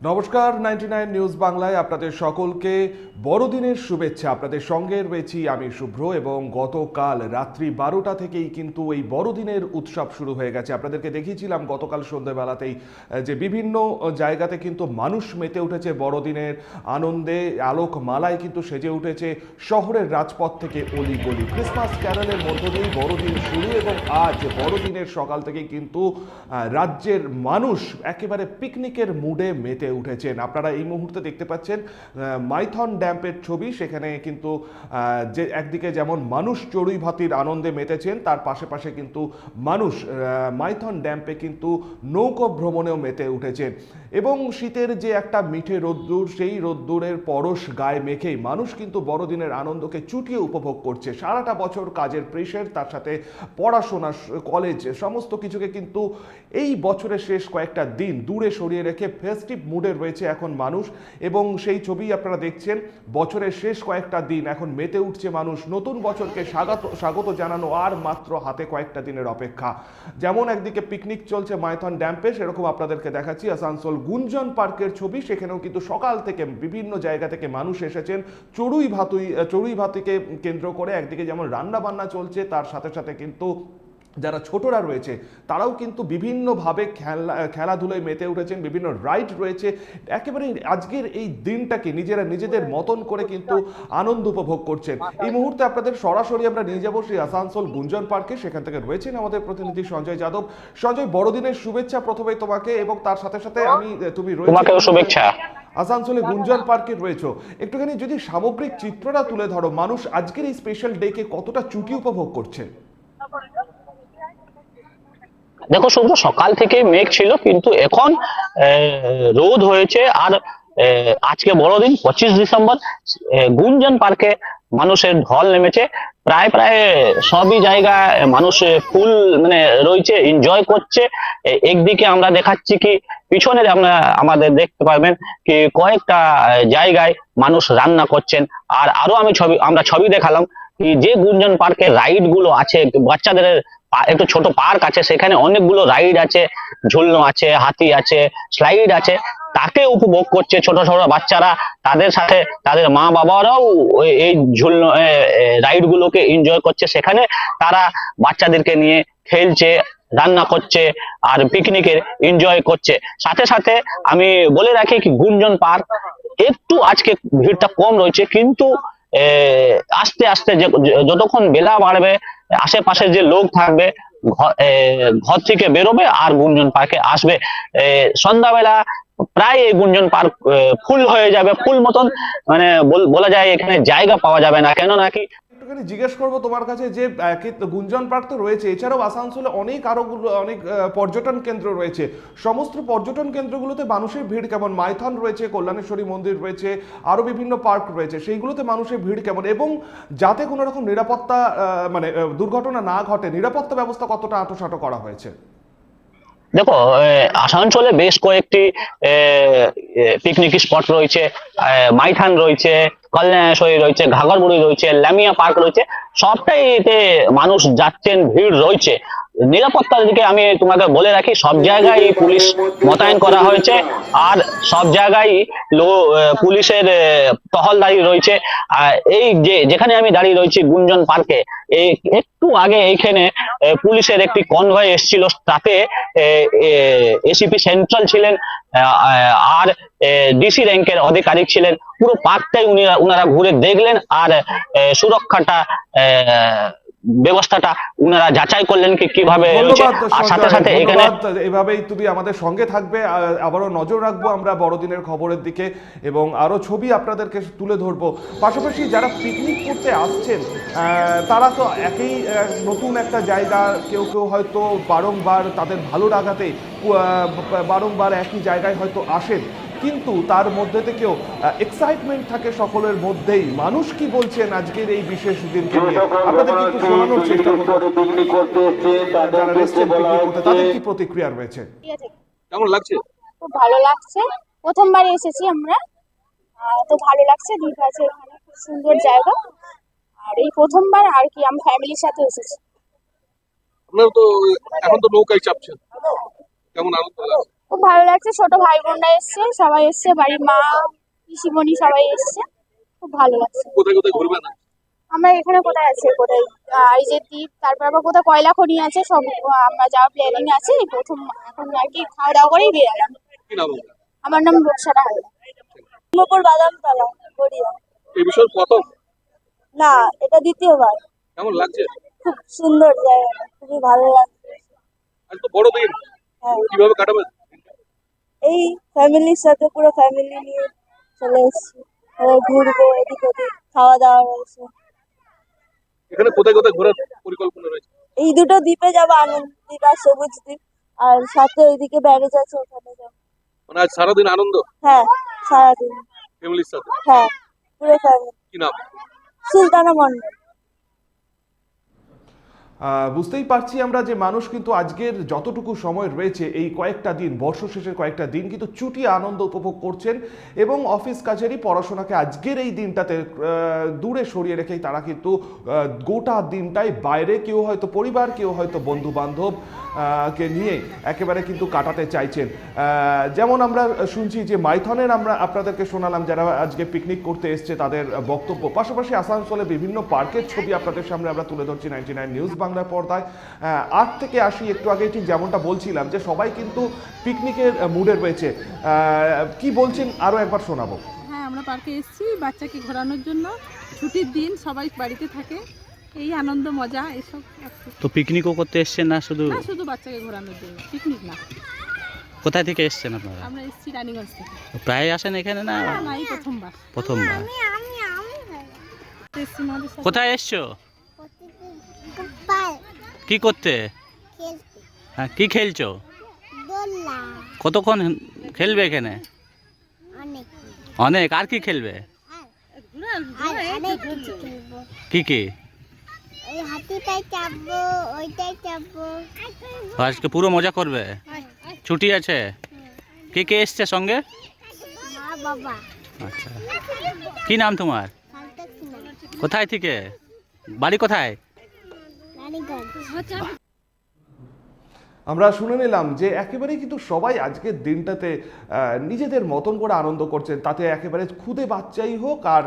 নমস্কার, 99 নিউজ বাংলায় আপনাদের সকলকে বড়দিনের শুভেচ্ছা। আপনাদের সঙ্গে রয়েছি আমি শুভ্র এবং গতকাল রাত্রি 12টা থেকেই কিন্তু এই বড়দিনের উৎসব শুরু হয়ে গেছে। আপনাদেরকে দেখিয়েছিলাম গতকাল সন্ধ্যেবেলাতেই যে বিভিন্ন জায়গাতে কিন্তু মানুষ মেতে উঠেছে বড়দিনের আনন্দে, আলোক মালায় কিন্তু সেজে উঠেছে শহরের রাজপথ থেকে অলিগলি। ক্রিসমাস ক্যারলের মধ্য দিয়েই বড়দিন শুরু এবং আজ বড়দিনের সকাল থেকেই কিন্তু রাজ্যের মানুষ একেবারে পিকনিকের মুডে মেতে উঠেছেন। আপনারা এই মুহূর্তে দেখতে পাচ্ছেন মাইথন ড্যাম্পের ছবি। সেখানে কিন্তু যে একদিকে যেমন মানুষ চড়ুই ভাতির আনন্দে মেতেছেন, তার পাশে পাশে কিন্তু মানুষ মাইথন ড্যাম্পে কিন্তু নৌকো ভ্রমণেও মেতে উঠেছেন এবং শীতের যে একটা মিঠে রোদ্দুর, সেই রোদ্দুরের পরশ গায়ে মেখেই মানুষ কিন্তু বড়দিনের আনন্দকে চুটিয়ে উপভোগ করছে। সারাটা বছর কাজের প্রেশার, তার সাথে পড়াশোনা, কলেজ, সমস্ত কিছুকে কিন্তু এই বছরের শেষ কয়েকটা দিন দূরে সরিয়ে রেখে ফেস্টিভ মুডে রয়েছে এখন মানুষ। এবং সেই ছবি আপনারা দেখছেন, বছরের শেষ কয়েকটা দিন এখন মেতে উঠছে মানুষ। নতুন বছরকে স্বাগত জানানো আর মাত্র হাতে কয়েকটা দিনের অপেক্ষা। যেমন একদিকে পিকনিক চলছে মাইথন ড্যাম্পে, সেরকম আপনাদেরকে দেখাচ্ছি আসানসোল গুঞ্জন পার্কের ছবি। সেখানেও কিন্তু সকাল থেকে বিভিন্ন জায়গা থেকে মানুষ এসেছেন চড়ুই ভাতিকে কেন্দ্র করে। একদিকে যেমন রান্না বান্না চলছে, তার সাথে সাথে কিন্তু যারা ছোটরা রয়েছে তারাও কিন্তু বিভিন্নভাবে খেলাধুলায় মেতে উঠেছেন, বিভিন্ন রাইড রয়েছে। একেবারে আজকের এই দিনটাকে নিজেরা নিজেদের মতন করে কিন্তু আনন্দ উপভোগ করছেন। এই মুহূর্তে আপনাদের সরাসরি আমরা নিয়ে যাবো সেই আসানসোল গুঞ্জন পার্কে। সেখান থেকে রয়েছেন আমাদের প্রতিনিধি সঞ্জয় যাদব। সঞ্জয়, বড়দিনের শুভেচ্ছা প্রথমে তোমাকে, এবং তার সাথে সাথে তুমি তোমাকেও শুভেচ্ছা। আসানসোলে গুঞ্জন পার্কে রয়েছো। একটুখানি যদি সামগ্রিক চিত্রটা তুলে ধরো, মানুষ আজকের এই স্পেশাল ডেকে কতটা চুটি উপভোগ করছে? দেখো শুভ্র, সকাল থেকে মেঘ ছিল কিন্তু এখন রোদ হয়েছে। আর আজকে বড়দিন 25 ডিসেম্বর, গুঞ্জন পার্কে মানুষের ঢল নেমেছে। প্রায় প্রায় সবই জায়গায় মানুষ ফুল মানে রয়েছে, এনজয় করছে। একদিকে আমরা দেখাচ্ছি কি পিছনে আমরা আমাদের দেখতে পাবেন কি কয়েকটা জায়গায় মানুষ রান্না করছেন। আর আরো আমরা ছবি দেখালাম কি যে গুঞ্জন পার্কে রাইড গুলো আছে, বাচ্চাদের একটু ছোট পার্ক আছে, সেখানে অনেকগুলো রাইড আছে, ঝুলনো আছে, হাতি আছে, স্লাইড আছে। তাকে উপভোগ করছে ছোট ছোট বাচ্চারা, তাদের সাথে তাদের মা বাবারাও এই ঝুলনো রাইড গুলোকে এনজয় করছে। সেখানে তারা বাচ্চাদেরকে নিয়ে খেলছে, রান্না করছে আর পিকনিকের এনজয় করছে। সাথে সাথে আমি বলে রাখি কি গুঞ্জন পার্ক একটু আজকে ভিড়টা কম রয়েছে, কিন্তু আস্তে আস্তে যতক্ষণ বেলা বাড়বে আশেপাশে যে লোক থাকবে ঘর থেকে বেরোবে আর গুঞ্জন পার্কে আসবে। সন্ধ্যাবেলা প্রায় এই গুঞ্জন পার্ক ফুল হয়ে যাবে, ফুল মতন। মানে বলা যায় এখানে জায়গা পাওয়া যাবে না, কেন নাকি একটুখানি জিজ্ঞেস করবো তোমার কাছে যে গুঞ্জন পার্ক তো রয়েছে, এছাড়াও আসানসোলে অনেক পর্যটন কেন্দ্র রয়েছে। সমস্ত পর্যটন কেন্দ্রগুলোতে মানুষের ভিড় কেমন? মাইথন রয়েছে, কল্যাণেশ্বরী মন্দির রয়েছে, আরো বিভিন্ন পার্ক রয়েছে, সেইগুলোতে মানুষের ভিড় কেমন? এবং যাতে কোনো রকম নিরাপত্তা মানে দুর্ঘটনা না ঘটে, নিরাপত্তা ব্যবস্থা কতটা আঁটোসাঁটো করা হয়েছে? দেখো, আসানসোলে বেশ কয়েকটি পিকনিক স্পট রয়েছে। মাইথান রয়েছে, কল্যাণেশ্বরী রয়েছে, ঘাগরবুড়ি রয়েছে, লামিয়া পার্ক রয়েছে। সবটাই এতে মানুষ যাচ্ছেন, ভিড় রয়েছে। নিরাপত্তার দিকে আমি তোমাকে বলে রাখি, সব জায়গায় পুলিশ মোতায়েন করা হয়েছে। আর সব জায়গায় পুলিশের টহলদারি রয়েছে। আর এই যেখানে আমি দাঁড়িয়ে রয়েছি গুঞ্জন পার্কে, একটু আগে এইখানে পুলিশের একটি কনভয় এসেছিল, তাতে এসিপি সেন্ট্রাল ছিলেন আর ডিসি র্যাঙ্কের আধিকারিক ছিলেন। পুরো পার্কটাই উনারা ঘুরে দেখলেন আর সুরক্ষাটা ব্যবস্থাটা উনারা যাচাই করলেন কি কিভাবে রয়েছে। আর সাথে সাথে এখানে এভাবেই তুমি আমাদের সঙ্গে থাকবে, আবারও নজর রাখবো আমরা বড়দিনের খবরের দিকে এবং আরো ছবি আপনাদেরকে তুলে ধরবো। পাশাপাশি যারা পিকনিক করতে আসছেন তারা তো একই নতুন একটা জায়গা, কেউ কেউ হয়তো বারংবার তাদের ভালো লাগাতে বারংবার একই জায়গায় হয়তো আসেন, কিন্তু তার মধ্যে থেকেও এক্সাইটমেন্ট থাকে সকলের মধ্যেই। মানুষ কি বলছেন আজকের এই বিশেষ দিনকে নিয়ে আপনাদের কিন্তু শোনানোর চেষ্টা করব। যারা এসেছেন পিকনিক করতে, তাদের কি প্রতিক্রিয়া রয়েছে? কেমন লাগছে? খুব ভালো লাগছে, প্রথমবার এসেছি আমরা। তো ভালো লাগছে, দীঘা আছে এখানে, খুব সুন্দর জায়গা। আর এই প্রথমবার আর কি আমি ফ্যামিলির সাথে এসেছি। আপনারা তো এখন তো নৌকায় চাপছেন, কেমন আনন্দ লাগছে? খুব ভালো লাগছে, ছোট ভাই বোনরা এসছে, সবাই এসছে, বাড়ির মা পিসিমণি সবাই এসছে, খুব ভালো লাগছে। কোথায় কোথায় ঘুরবেন? আমরা এখানে কোথায় আছে কোথায় এই যে দ্বীপ, তারপর আবার কোথায় কয়লা খনি আছে, সব আমরা যাওয়ার প্ল্যানিং আছে। এই প্রথম এখন আর কি খাওয়া দাওয়া করেই বেরালাম। কি নাম আপনার? আমার নাম রোকসানা হালদার। মোপর বাদামতলা, গড়িয়া। এই বিষয় প্রথম? না, এটা দ্বিতীয়বার। কেমন লাগছে? খুব সুন্দর জায়গাটা, খুবই ভালো লাগছে। আজ তো বড়দিন, হ্যাঁ, কিভাবে কাটাবেন? এই ফ্যামিলির সাথে, পুরো ফ্যামিলি নিয়ে চলে এসেছি। ঘুরবো এদিক ওদিক, খাওয়া দাওয়া রয়েছে। এখানে কোথায় কোথায় ঘোরার পরিকল্পনা রয়েছে? এই দুটো দ্বীপে যাবো, আনন্দ দ্বীপ আর সবুজ দ্বীপ, আর সাথে ওইদিকে ব্যারেজ আছে, ওখানে যাবো। মানে আজ সারাদিন আনন্দ হ্যাঁ, সারাদিন। ফ্যামিলির সাথে? হ্যাঁ, পুরো ফ্যামিলি। কি নাম? সুলতানা মন্ডল। বুঝতেই পারছি আমরা যে মানুষ কিন্তু আজকের যতটুকু সময় রয়েছে এই কয়েকটা দিন, বর্ষ শেষের কয়েকটা দিন কিন্তু চুটিয়ে আনন্দ উপভোগ করছেন এবং অফিস কাছারি পড়াশোনাকে আজকের এই দিনটাতে দূরে সরিয়ে রেখেই তারা কিন্তু গোটা দিনটাই বাইরে, কেউ হয়তো পরিবার, কেউ হয়তো বন্ধু বান্ধব কে নিয়ে একেবারে কিন্তু কাটাতে চাইছেন। যেমন আমরা শুনছি যে মাইথনের আমরা আপনাদেরকে শোনালাম যারা আজকে পিকনিক করতে এসছে তাদের বক্তব্য, পাশাপাশি আসানসোলে বিভিন্ন পার্কের ছবি আপনাদের সামনে আমরা তুলে ধরছি 99 নিউজ বাংলার পর্দায়। 8 থেকে 80 একটু আগে ঠিক যেমনটা বলছিলাম যে সবাই কিন্তু পিকনিকের মুডে রয়েছে। কি বলছেন আরও একবার শোনাবো। হ্যাঁ, আমরা পার্কে এসেছি বাচ্চাকে ঘোরানোর জন্য। ছুটির দিন, সবাই বাড়িতে থাকে, এই আনন্দ মজা এসব। তো পিকনিকও করতে এসছেন না শুধু? না, শুধু বাচ্চাকে ঘোরানোর জন্য, পিকনিক না। কোথায় থেকে এসছেন আপনারা? আমরা এসেছি রানীগঞ্জ থেকে। প্রায় আসেন এখানে না না, এই প্রথমবার প্রথমবার? এসেছি আমাদের সাথে। কোথায় এসছো? কি করতে? হ্যাঁ, কি খেলছো? কতক্ষণ খেলবে এখানে? অনেক। আর কি খেলবে? কি কি? আজকে পুরো মজা করবে? ছুটি আছে? কে কে এসছে সঙ্গে? আচ্ছা, কি নাম তোমার? কোথায় থেকে? বাড়ি কোথায়? আমরা শুনে নিলাম যে একেবারেই কিন্তু সবাই আজকের দিনটাতে নিজেদের মতন করে আনন্দ করছেন, তাতে একেবারে খুদে বাচ্চাই হোক আর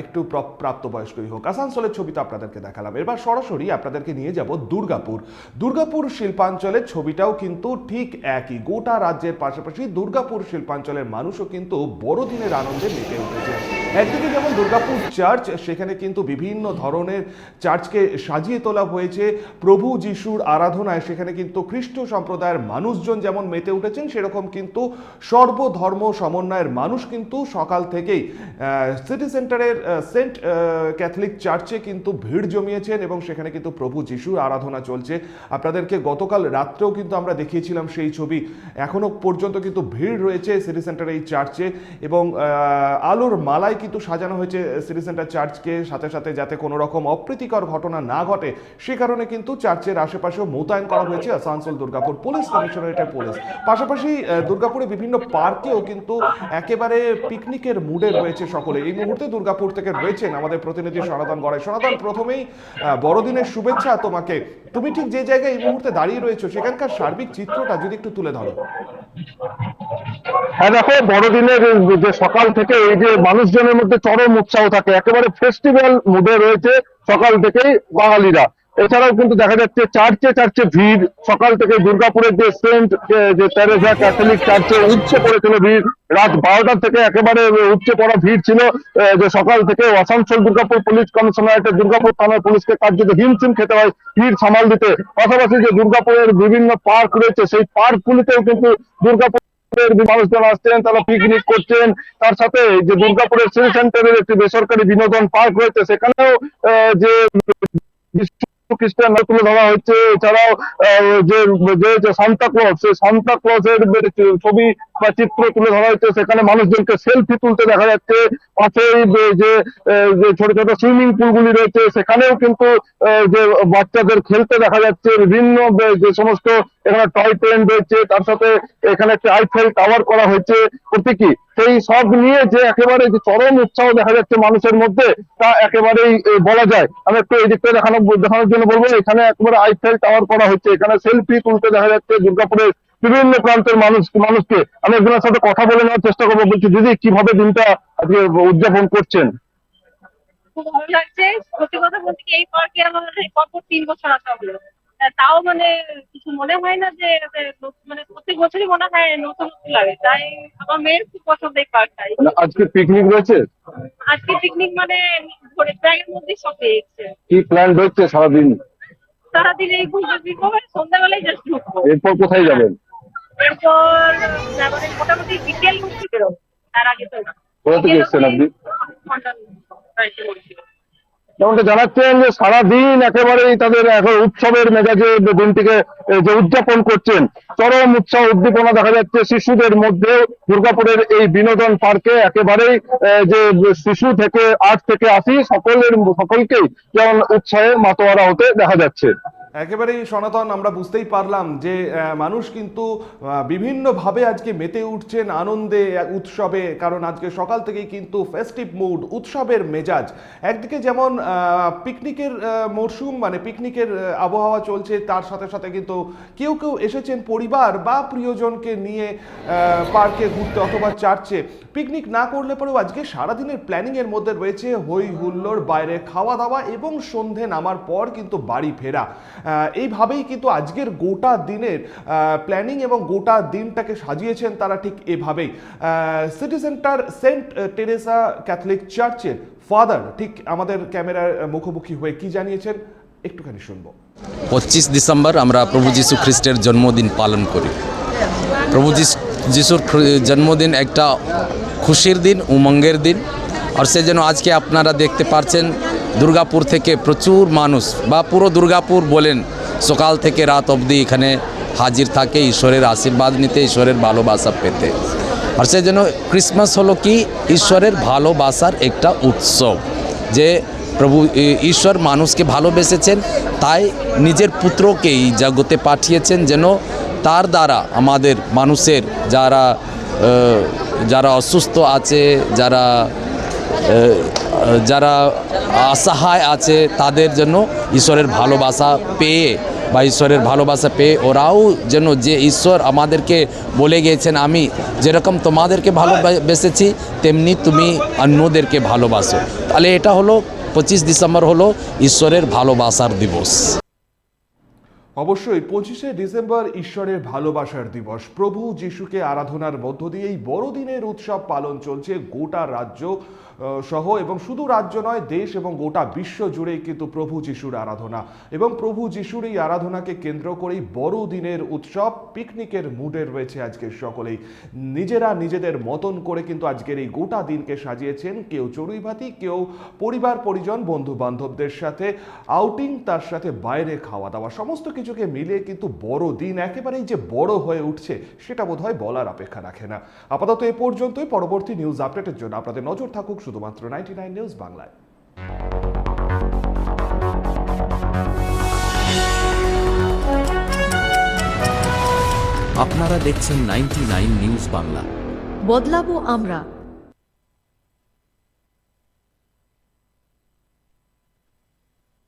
একটু প্রাপ্তবয়স্কই হোক। আসানসোলের ছবিটা আপনাদেরকে দেখালাম, এবার সরাসরি আপনাদেরকে নিয়ে যাব দুর্গাপুর। দুর্গাপুর শিল্পাঞ্চলের ছবিটাও কিন্তু ঠিক একই। গোটা রাজ্যের পাশাপাশি দুর্গাপুর শিল্পাঞ্চলের মানুষও কিন্তু বড়দিনের আনন্দে মেতে উঠেছে। একদিকে যেমন দুর্গাপুর চার্চ, সেখানে কিন্তু বিভিন্ন ধরনের চার্চকে সাজিয়ে তোলা হয়েছে প্রভু যিশুর আরাধনায়। সেখানে কিন্তু খ্রিস্ট সম্প্রদায়ের মানুষজন যেমন মেতে উঠেছেন, সেরকম কিন্তু সর্বধর্ম সমন্বয়ের মানুষ কিন্তু সকাল থেকেই সিটি সেন্টারের সেন্ট ক্যাথলিক চার্চে কিন্তু ভিড় জমিয়েছেন এবং সেখানে কিন্তু প্রভু যিশুর আরাধনা চলছে। আপনাদেরকে গতকাল রাত্রেও কিন্তু আমরা দেখিয়েছিলাম সেই ছবি। এখনো পর্যন্ত কিন্তু ভিড় রয়েছে সিটি সেন্টার এই চার্চে এবং আলোর মালায় কিন্তু সাজানো হয়েছে সিটি সেন্টার চার্চকে, সাথে সাথে যাতে কোনো রকম অপ্রীতিকর ঘটনা না ঘটে সে কারণে কিন্তু চার্চের আশেপাশেও মোতায়েন করা হয়েছে আসানসোল দুর্গাপুর পুলিশ কমিশনারেটের পুলিশ। পাশাপাশি দুর্গাপুরে বিভিন্ন পার্কেও কিন্তু একেবারে পিকনিকের মুডে রয়েছে সকলে। এই মুহূর্তে দুর্গাপুর থেকে রয়েছেন আমাদের প্রতিনিধি সনাতন গড়াই। সনাতন, প্রথমেই বড়দিনের শুভেচ্ছা তোমাকে। তুমি ঠিক যে জায়গায় এই মুহূর্তে দাঁড়িয়ে রয়েছো সেখানকার সার্বিক চিত্রটা যদি একটু তুলে ধরো। হ্যাঁ, দেখো, বড়দিনের যে সকাল থেকে এই যে মানুষজনের মধ্যে চরম উৎসাহ থাকে, একেবারে ফেস্টিভ্যাল মুডে রয়েছে সকাল থেকেই বাঙালিরা। এছাড়াও কিন্তু দেখা যাচ্ছে চার্চে চার্চে ভিড়। সকাল থেকে দুর্গাপুরের যে সেন্ট যে তেরেসা ক্যাথলিক চার্চে উপচে পড়েছিল ভিড়। রাত 12টা থেকে একেবারে উপচে পড়া ভিড় ছিল। যে সকাল থেকে আসানসোল দুর্গাপুর পুলিশ কমিশনারেটের দুর্গাপুর থানার পুলিশকে কার্যত হিমশিম খেতে হয় ভিড় সামাল দিতে। পাশাপাশি যে দুর্গাপুরের বিভিন্ন পার্ক রয়েছে সেই পার্কগুলিতেও কিন্তু দুর্গাপুর মানুষজন আসছেন, তারা পিকনিক করছেন। তার সাথে যে দুর্গাপুরের সিটি সেন্টারের একটি বেসরকারি বিনোদন পার্ক রয়েছে, সেখানেও যে খ্রিস্টান তুলে ধরা হচ্ছে। এছাড়াও যে সান্তা ক্লজ, সেই সান্তা ক্লজের ছবি বা চিত্র তুলে ধরা হচ্ছে। সেখানে মানুষজনকে সেলফি তুলতে দেখা যাচ্ছে। পাশেই যে ছোট ছোট সুইমিং পুলগুলি রয়েছে, সেখানেও কিন্তু যে বাচ্চাদের খেলতে দেখা যাচ্ছে। বিভিন্ন যে সমস্ত এখানে টয় ট্রেন রয়েছে, তার সাথে এখানে একটা আইফেল টাওয়ার করা হয়েছে প্রতীকী। সেই সব নিয়ে যে একেবারে যে চরম উৎসাহ দেখা যাচ্ছে মানুষের মধ্যে, তা একেবারেই বলা যায়। আমি একটু এই দিকটা দেখানোর জন্য বলবো, এখানে একেবারে আইফেল টাওয়ার করা হচ্ছে। এখানে সেলফি তুলতে দেখা যাচ্ছে দুর্গাপুরের বিভিন্ন প্রান্তের মানুষকে আমি একজনের সাথে কথা বলে নেওয়ার চেষ্টা করবো। বলছি, দিদি, কিভাবে দিনটা আজকে উদযাপন করছেন? খুব ভালো লাগছে। সত্যি কথা বলতে কি, এই পার্কে আমার পরপর 3 বছর আসা হলো। তাও মানে কিছু মনে হয় না যে মানে প্রত্যেক বছরই মনে হয় নতুন নতুন লাগে। তাই আমার মেয়ের খুব পছন্দ এই পার্কটাই। মানে আজকে পিকনিক রয়েছে? আজকে পিকনিক মানে ঘরে ব্যাগের মধ্যেই সব পেয়ে গেছে। কি প্ল্যান রয়েছে সারাদিন? সারাদিন এই ঘুরতে ফিরবো, সন্ধ্যাবেলায় জাস্ট ঢুকবো। এরপর কোথায় যাবেন? এরপর মানে মোটামুটি বিকেল ঘুরতে বেরোবো, তার আগে তো না। কোথা থেকে এসছেন আপনি? ঘন্টা বাড়িতে বলছি। যেমনটা জানাচ্ছেন যে সারাদিন একেবারেই তাদের এখন উৎসবের মেজাজে দিনটিকে যে উদযাপন করছেন, চরম উৎসাহ উদ্দীপনা দেখা যাচ্ছে শিশুদের মধ্যে। দুর্গাপুরের এই বিনোদন পার্কে একেবারেই যে শিশু থেকে 8 থেকে 80 সকলকেই যেমন উৎসাহে মাতোয়ারা হতে দেখা যাচ্ছে। একেবারেই সনাতন, আমরা বুঝতেই পারলাম যে মানুষ কিন্তু বিভিন্নভাবে আজকে মেতে উঠছেন আনন্দে, উৎসবে। কারণ আজকে সকাল থেকেই কিন্তু ফেস্টিভ মুড, উৎসবের মেজাজ। একদিকে যেমন পিকনিকের মরশুম, মানে পিকনিকের আবহাওয়া চলছে, তার সাথে সাথে কিন্তু কেউ কেউ এসেছেন পরিবার বা প্রিয়জনকে নিয়ে পার্কে ঘুরতে অথবা চার্চে। পিকনিক না করলে পরেও আজকে সারাদিনের প্ল্যানিংয়ের মধ্যে রয়েছে হই হুল্লোড়, বাইরে খাওয়া দাওয়া এবং সন্ধে নামার পর কিন্তু বাড়ি ফেরা। এইভাবেই কিন্তু আজকের গোটা দিনের প্ল্যানিং এবং গোটা দিনটাকে সাজিয়েছেন তারা ঠিক এভাবেই। City centre Saint Teresa Catholic চার্চের ফাদার ঠিক আমাদের ক্যামেরার মুখোমুখি হয়ে কি জানিয়েছেন একটুখানি শুনবো। 25 ডিসেম্বর আমরা প্রভু যীশু খ্রিস্টের জন্মদিন পালন করি। প্রভু যিশুর জন্মদিন একটা খুশির দিন, উমঙ্গের দিন। আর সেজন্য আজকে আপনারা দেখতে পাচ্ছেন দুর্গাপুর থেকে প্রচুর মানুষ, বা পুরো দুর্গাপুর বলেন, সকাল থেকে রাত অবধি এখানে হাজির থাকে ঈশ্বরের আশীর্বাদ নিতে, ঈশ্বরের ভালোবাসা পেতে। আর সেজন্য ক্রিসমাস হলো কি ঈশ্বরের ভালোবাসার একটা উৎসব, যে প্রভু ঈশ্বর মানুষকে ভালোবেসেছেন, তাই নিজের পুত্রকে এই জগতে পাঠিয়েছেন যেন তার দ্বারা আমাদের মানুষের যারা অসুস্থ আছে, যারা অসহায় আছে, তাদের জন্য ঈশ্বরের ভালোবাসা পেয়ে ওরাও যেন, যে ঈশ্বর আমাদেরকে বলে গিয়েছেন, আমি যেরকম তোমাদেরকে ভালোবেসেছি তেমনি তুমি অন্যদেরকে ভালোবাসো। তাহলে এটা হলো 25 ডিসেম্বর হলো ঈশ্বরের ভালোবাসার দিবস। অবশ্যই 25শে ডিসেম্বর ঈশ্বরের ভালোবাসার দিবস। প্রভু যিশুকে আরাধনার মধ্য দিয়ে এই বড়দিনের উৎসব পালন চলছে গোটা রাজ্য সহ, এবং শুধু রাজ্য নয়, দেশ এবং গোটা বিশ্ব জুড়েই কিন্তু প্রভু যিশুর আরাধনা, এবং প্রভু যিশুর এই আরাধনাকে কেন্দ্র করেই বড়দিনের উৎসব। পিকনিকের মুডে রয়েছে আজকের সকলেই, নিজেরা নিজেদের মতন করে কিন্তু আজকের এই গোটা দিনকে সাজিয়েছেন। কেউ চড়ুইভাতি, কেউ পরিবার পরিজন বন্ধু বান্ধবদের সাথে আউটিং, তার সাথে বাইরে খাওয়া দাওয়া, সমস্ত কিছুকে মিলিয়ে কিন্তু বড়দিন একেবারেই যে বড় হয়ে উঠছে সেটা বোধহয় বলার অপেক্ষা রাখে না। আপাতত এ পর্যন্তই। পরবর্তী নিউজ আপডেটের জন্য আপনাদের নজর থাকুক শুধুমাত্র 99 নিউজ বাংলায়। আপনারা দেখছেন 99 নিউজ বাংলা। বদলাবো আমরা।